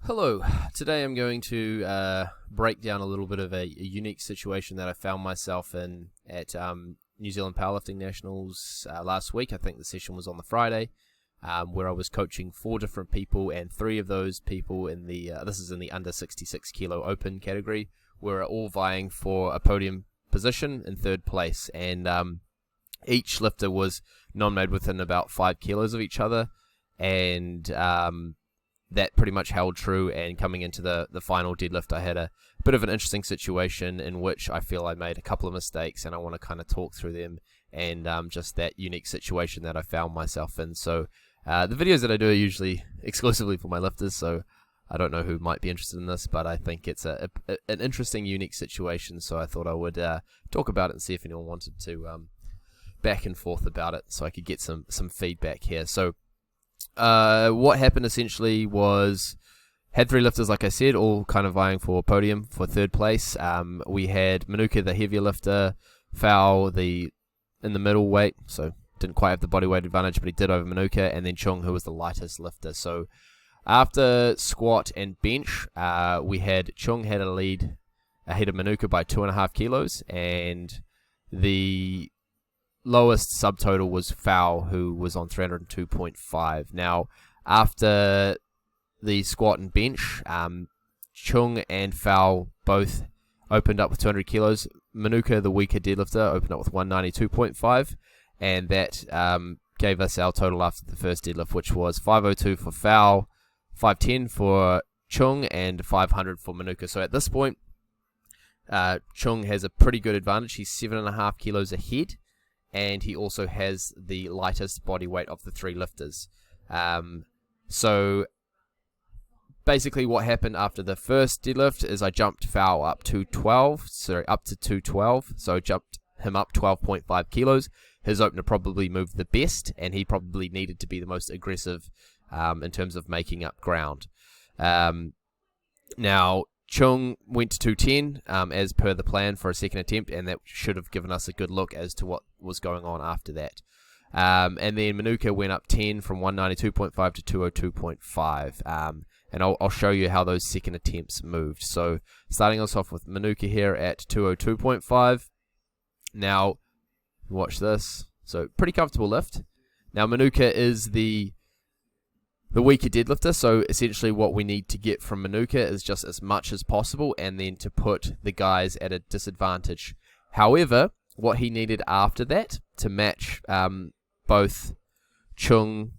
Hello, today I'm going to break down a little bit of a unique situation that I found myself in at New Zealand Powerlifting Nationals last week. I think the session was on the Friday, where I was coaching 4 different people, and 3 of those people in the, this is in the under 66 kilo open category, were all vying for a podium position in 3rd place, and each lifter was nominated within about 5 kilos of each other, and that pretty much held true. And coming into the final deadlift, I had a bit of an interesting situation in which I feel I made a couple of mistakes, and I want to kind of talk through them and just that unique situation that I found myself in. So the videos that I do are usually exclusively for my lifters, so I don't know who might be interested in this, but I think it's an interesting, unique situation, so I thought I would talk about it and see if anyone wanted to back and forth about it, so I could get some feedback here. So what happened essentially was, had 3 lifters, like I said, all kind of vying for podium for 3rd place. We had Manuka, the heavier lifter, Fao, in the middle weight, so didn't quite have the body weight advantage, but he did over Manuka, and then Chung, who was the lightest lifter. So after squat and bench, we had Chung had a lead ahead of Manuka by 2.5 kilos, and the lowest subtotal was Fao, who was on 302.5. Now, after the squat and bench, Chung and Fao both opened up with 200 kilos. Manuka, the weaker deadlifter, opened up with 192.5, and that gave us our total after the first deadlift, which was 502 for Fao, 510 for Chung, and 500 for Manuka. So at this point, Chung has a pretty good advantage. He's 7.5 kilos ahead, and he also has the lightest body weight of the 3 lifters. So basically what happened after the first deadlift is I jumped Fao up to 212, so jumped him up 12.5 kilos. His opener probably moved the best, and he probably needed to be the most aggressive in terms of making up ground. Now, Chung went to 210 as per the plan for a second attempt, and that should have given us a good look as to what was going on after that. And then Manuka went up 10 from 192.5 to 202.5, and I'll show you how those second attempts moved. So starting us off with Manuka here at 202.5. Now, watch this. So pretty comfortable lift. Now Manuka is the weaker deadlifter, so essentially what we need to get from Manuka is just as much as possible, and then to put the guys at a disadvantage. However, what he needed after that to match both Chung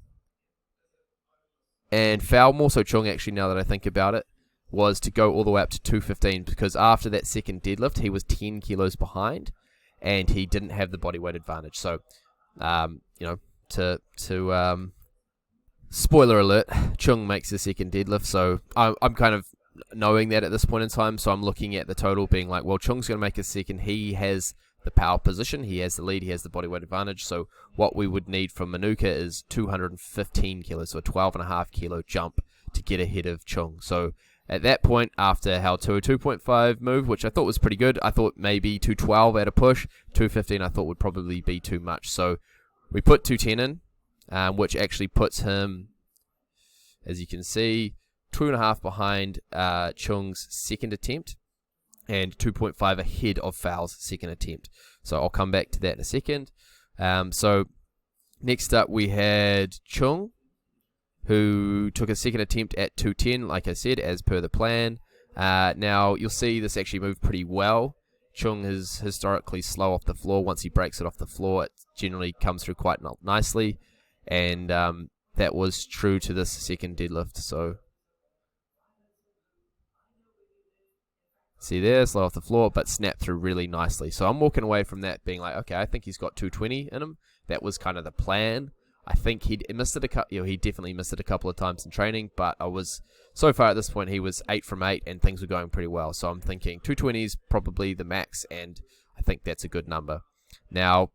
and Fao, more so Chung actually now that I think about it, was to go all the way up to 215, because after that second deadlift he was 10 kilos behind and he didn't have the body weight advantage. So spoiler alert, Chung makes the second deadlift, so I'm kind of knowing that at this point in time, so I'm looking at the total being like, well, Chung's going to make a second, he has the power position, he has the lead, he has the body weight advantage, so what we would need from Manuka is 215 kilos, so a 12.5 kilo jump to get ahead of Chung. So at that point, after how 202.5 moved, which I thought was pretty good, I thought maybe 212 at a push, 215 I thought would probably be too much, so we put 210 in, which actually puts him, as you can see, 2.5 behind Chung's second attempt and 2.5 ahead of Fao's second attempt. So I'll come back to that in a second. So next up we had Chung, who took a second attempt at 210, like I said, as per the plan. Now you'll see this actually moved pretty well. Chung is historically slow off the floor. Once he breaks it off the floor, it generally comes through quite nicely. And that was true to this second deadlift. So see there, slow off the floor, but snapped through really nicely. So I'm walking away from that being like, okay, I think he's got 220 in him. That was kind of the plan. I think he missed it he definitely missed it a couple of times in training, but so far at this point he was 8 from 8 and things were going pretty well. So I'm thinking 220 is probably the max, and I think that's a good number. Now,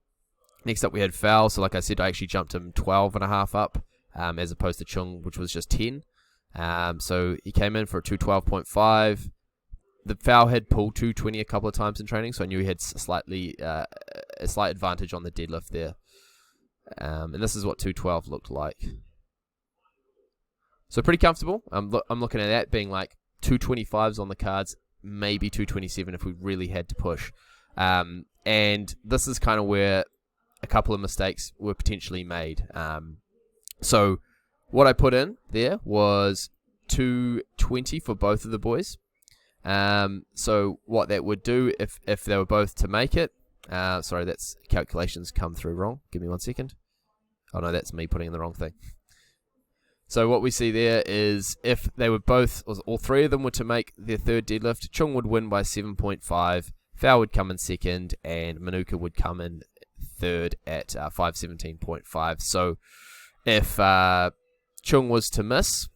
next up we had Fao. So like I said, I actually jumped him 12.5 up, as opposed to Chung, which was just 10. So he came in for a 212.5. The Fao had pulled 220 a couple of times in training, so I knew he had a slight advantage on the deadlift there. And this is what 212 looked like. So pretty comfortable. I'm looking at that being like 225s on the cards, maybe 227 if we really had to push. And this is kind of where a couple of mistakes were potentially made. So what I put in there was 220 for both of the boys. So what that would do if they were both to make it, sorry, that's calculations come through wrong. Give me 1 second. Oh no, that's me putting in the wrong thing. So what we see there is if they were both, or all three of them were to make their third deadlift, Chung would win by 7.5, Fao would come in second, and Manuka would come in third at 517.5. So if Chung was to miss,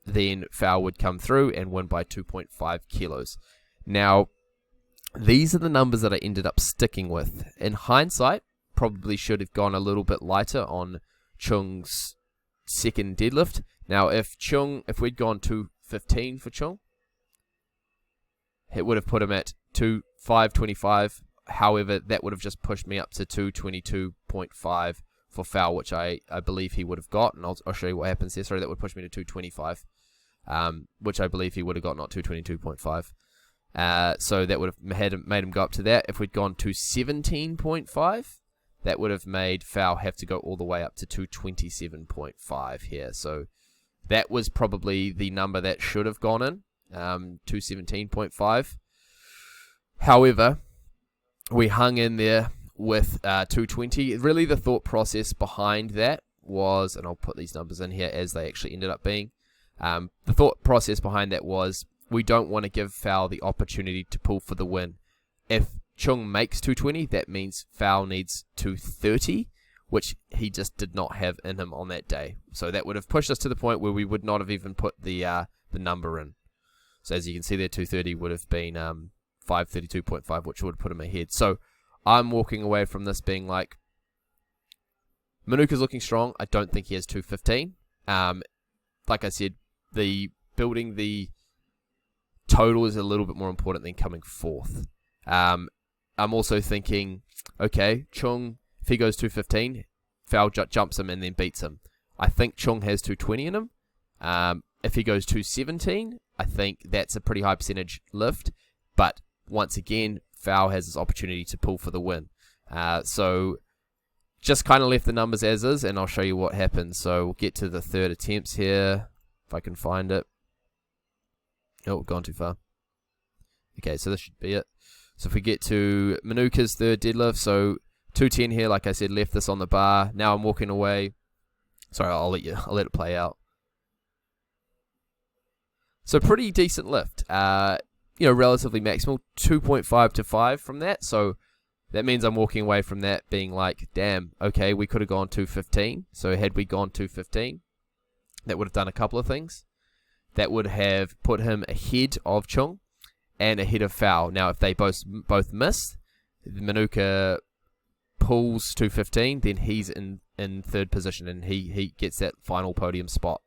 then Fao would come through and win by 2.5 kilos. Now, these are the numbers that I ended up sticking with. In hindsight, probably should have gone a little bit lighter on Chung's second deadlift. Now, if we'd gone 215 for Chung, it would have put him at 525. However, that would have just pushed me up to 222.5 for Fao, which I believe he would have got, and I'll show you what happens here. Sorry, that would push me to 225, which I believe he would have got, not 222.5. So that would have made him go up to that. If we'd gone to 17.5, that would have made Fao have to go all the way up to 227.5 here. So that was probably the number that should have gone in, 217.5. However, we hung in there with 220. Really, the thought process behind that was, and I'll put these numbers in here as they actually ended up being, the thought process behind that was we don't want to give Fao the opportunity to pull for the win. If Chung makes 220, that means Fao needs 230, which he just did not have in him on that day. So that would have pushed us to the point where we would not have even put the number in. So as you can see there, 230 would have been 532.5, which would have put him ahead. So I'm walking away from this being like, Manuka's looking strong. I don't think he has 215. Like I said, building the total is a little bit more important than coming fourth. I'm also thinking, okay, Chung, if he goes 215, Fao jumps him and then beats him. I think Chung has 220 in him. If he goes 217, I think that's a pretty high percentage lift. But once again, Fao has this opportunity to pull for the win. So just kind of left the numbers as is, and I'll show you what happens. So we'll get to the third attempts here, if I can find it. Oh, we've gone too far. Okay, so this should be it. So if we get to Manuka's third deadlift, so 210 here, like I said, left this on the bar. Now I'm walking away. Sorry, I'll let it play out. So pretty decent lift. Relatively maximal, 2.5 to 5 from that. So that means I'm walking away from that being like, damn, okay, we could have gone 215. So had we gone 215, that would have done a couple of things. That would have put him ahead of Chung and ahead of Fao. Now, if they both miss, Manuka pulls 215, then he's in third position and he gets that final podium spot.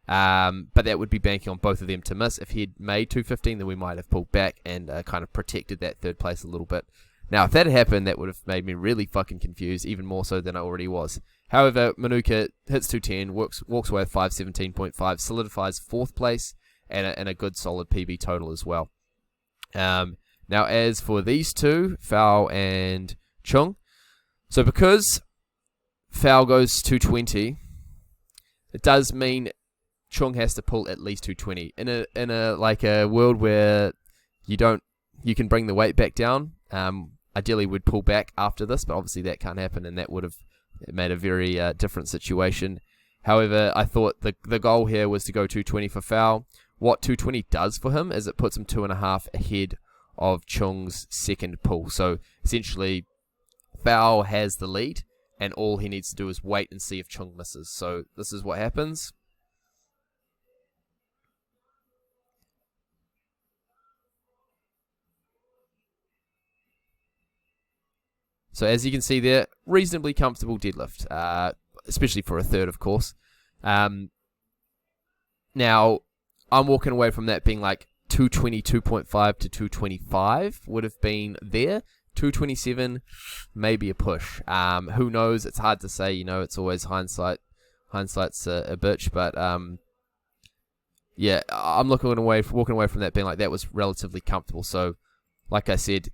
But that would be banking on both of them to miss. If he had made 215, then we might have pulled back and kind of protected that third place a little bit. Now, if that had happened, that would have made me really fucking confused, even more so than I already was. However, Manuka hits 210, walks away with 517.5, solidifies fourth place, and a good solid PB total as well. Now, as for these two, Fao and Chung, so because Fao goes 220, it does mean Chung has to pull at least 220 in a world where you can bring the weight back down. Ideally, we'd pull back after this, but obviously that can't happen, and that would have made a very different situation. However, I thought the goal here was to go 220 for Fao. What 220 does for him is it puts him 2.5 ahead of Chung's second pull. So essentially, Fao has the lead, and all he needs to do is wait and see if Chung misses. So this is what happens. So as you can see there, reasonably comfortable deadlift, especially for a third, of course. Now, I'm walking away from that being like 222.5 to 225 would have been there. 227, maybe a push. Who knows? It's hard to say. It's always hindsight. Hindsight's a bitch, but yeah, I'm walking away from that being like that was relatively comfortable. So, like I said,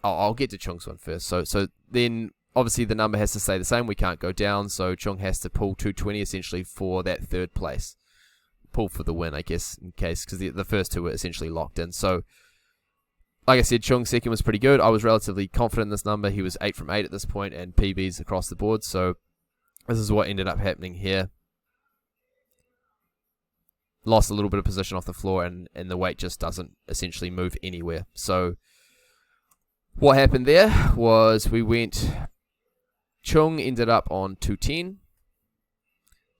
I'll get to Chung's one first. So then obviously the number has to stay the same. We can't go down. So Chung has to pull 220 essentially for that third place. Pull for the win, I guess, in case, because the first two were essentially locked in. So, like I said, Chung's second was pretty good. I was relatively confident in this number. He was 8 from 8 at this point and PBs across the board. So this is what ended up happening here. Lost a little bit of position off the floor, and the weight just doesn't essentially move anywhere. So what happened there was Chung ended up on 210.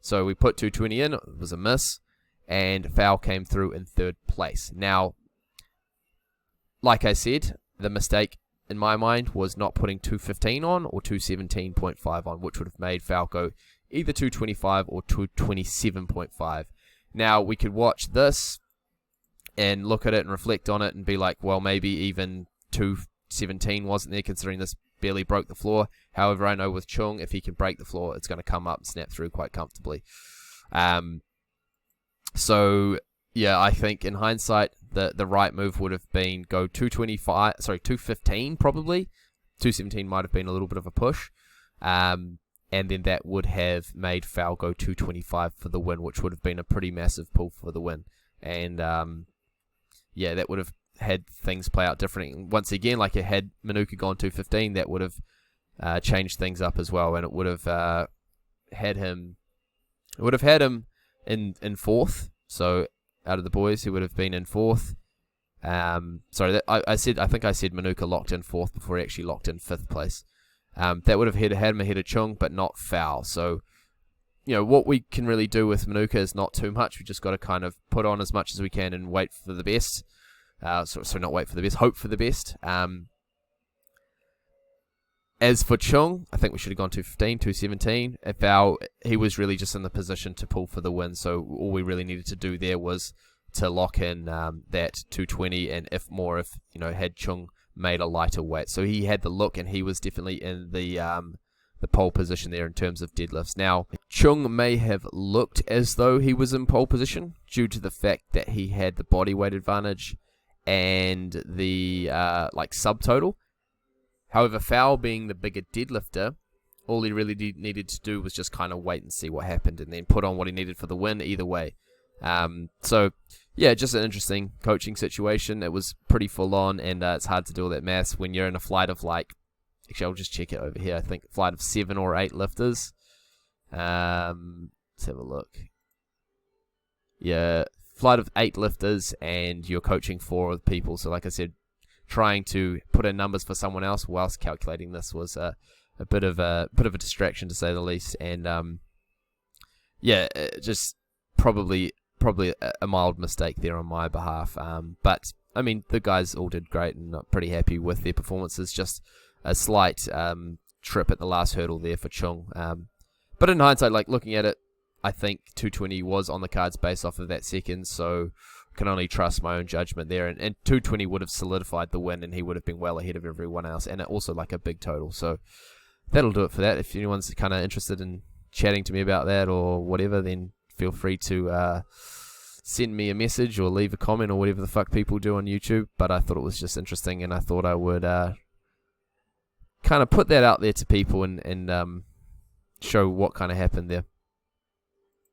So we put 220 in. It was a miss. And foul came through in third place. Now, like I said, the mistake in my mind was not putting 215 on or 217.5 on, which would have made foul go either 225 or 227.5. Now, we could watch this and look at it and reflect on it and be like, well, maybe even 217 wasn't there considering this barely broke the floor. However, I know with Chung, if he can break the floor, it's going to come up and snap through quite comfortably. So, yeah, I think in hindsight, the right move would have been go 215 probably. 217 might have been a little bit of a push. And then that would have made foul go 225 for the win, which would have been a pretty massive pull for the win. And, yeah, that would have had things play out differently. Once again, like it had Manuka gone 215, that would have changed things up as well. And it would have had him in fourth. So out of the boys, he would have been in fourth. Sorry, I think I said Manuka locked in fourth before he actually locked in fifth place. That would have had him ahead of Chung, but not foul. So, you know, what we can really do with Manuka is not too much. We just got to kind of put on as much as we can and wait for the best. So not wait for the best, hope for the best. As for Chung, I think we should have gone 215, 217. He was really just in the position to pull for the win. So all we really needed to do there was to lock in that 220, and if had Chung made a lighter weight. So he had the look, and he was definitely in the pole position there in terms of deadlifts. Now, Chung may have looked as though he was in pole position due to the fact that he had the body weight advantage and the subtotal. However, Fowl being the bigger deadlifter, all he really needed to do was just kind of wait and see what happened and then put on what he needed for the win either way. So, yeah, just an interesting coaching situation. It was pretty full on, and it's hard to do all that maths when you're in a flight of actually, I'll just check it over here. I think flight of 7 or 8 lifters. Let's have a look. Yeah, flight of 8 lifters, and you're coaching 4 people. So, like I said, trying to put in numbers for someone else whilst calculating this was a bit of a distraction, to say the least. And just probably a mild mistake there on my behalf. But I mean, the guys all did great, and I'm pretty happy with their performances. Just a slight trip at the last hurdle there for Chung. But in hindsight, looking at it, I think 220 was on the cards based off of that second, so I can only trust my own judgment there. And 220 would have solidified the win, and he would have been well ahead of everyone else, and also a big total. So that'll do it for that. If anyone's kind of interested in chatting to me about that or whatever, then feel free to send me a message or leave a comment or whatever the fuck people do on YouTube. But I thought it was just interesting, and I thought I would kind of put that out there to people and show what kind of happened there.